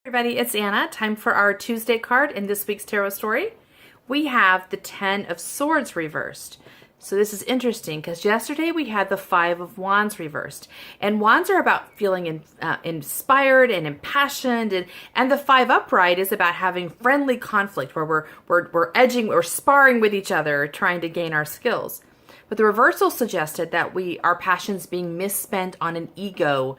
Everybody, it's Anna. Time for our Tuesday card in this week's tarot story. We have the 10 of Swords reversed. So this is interesting because yesterday we had the 5 of Wands reversed. And Wands are about feeling inspired and impassioned. And the 5 upright is about having friendly conflict where we're sparring with each other, trying to gain our skills. But the reversal suggested that our passions being misspent on an ego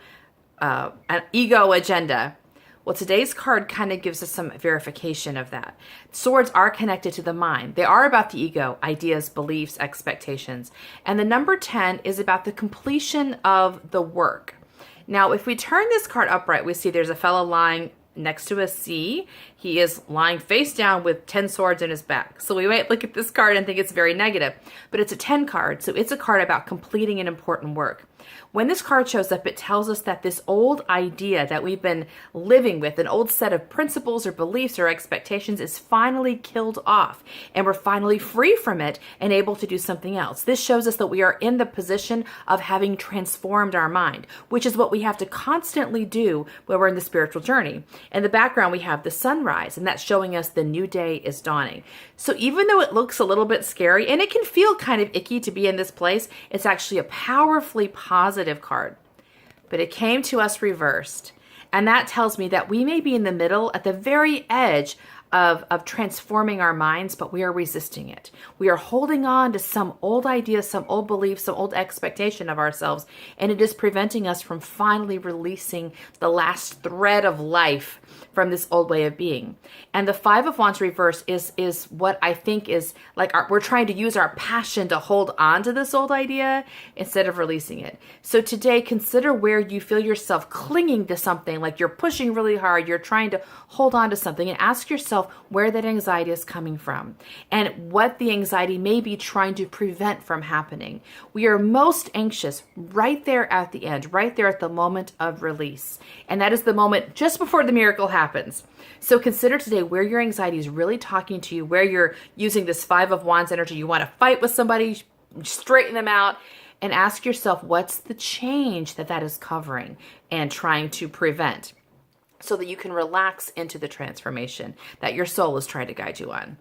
agenda. Well, today's card kind of gives us some verification of that. Swords are connected to the mind. They are about the ego, ideas, beliefs, expectations. And the number 10 is about the completion of the work. Now, if we turn this card upright, we see there's a fellow lying next to a sea. He is lying face down with 10 swords in his back. So we might look at this card and think it's very negative, but it's a 10 card. So it's a card about completing an important work. When this card shows up, it tells us that this old idea that we've been living with, an old set of principles or beliefs or expectations, is finally killed off, and we're finally free from it and able to do something else. This shows us that we are in the position of having transformed our mind, which is what we have to constantly do when we're in the spiritual journey. In the background, we have the sunrise, and that's showing us the new day is dawning. So even though it looks a little bit scary, and it can feel kind of icky to be in this place, it's actually a powerfully positive card. But it came to us reversed. And that tells me that we may be in the middle, at the very edge of transforming our minds, but we are resisting it. We are holding on to some old idea, some old belief, some old expectation of ourselves, and it is preventing us from finally releasing the last thread of life from this old way of being. And the 5 of Wands reverse is what I think is like we're trying to use our passion to hold on to this old idea instead of releasing it. So today, consider where you feel yourself clinging to something, like you're pushing really hard, you're trying to hold on to something, and ask yourself where that anxiety is coming from and what the anxiety may be trying to prevent from happening. We are most anxious right there at the end, right there at the moment of release. And that is the moment just before the miracle happens. So consider today where your anxiety is really talking to you, where you're using this 5 of Wands energy. You want to fight with somebody, straighten them out, and ask yourself, what's the change that is covering and trying to prevent, so that you can relax into the transformation that your soul is trying to guide you on.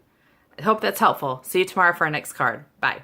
I hope that's helpful. See you tomorrow for our next card. Bye.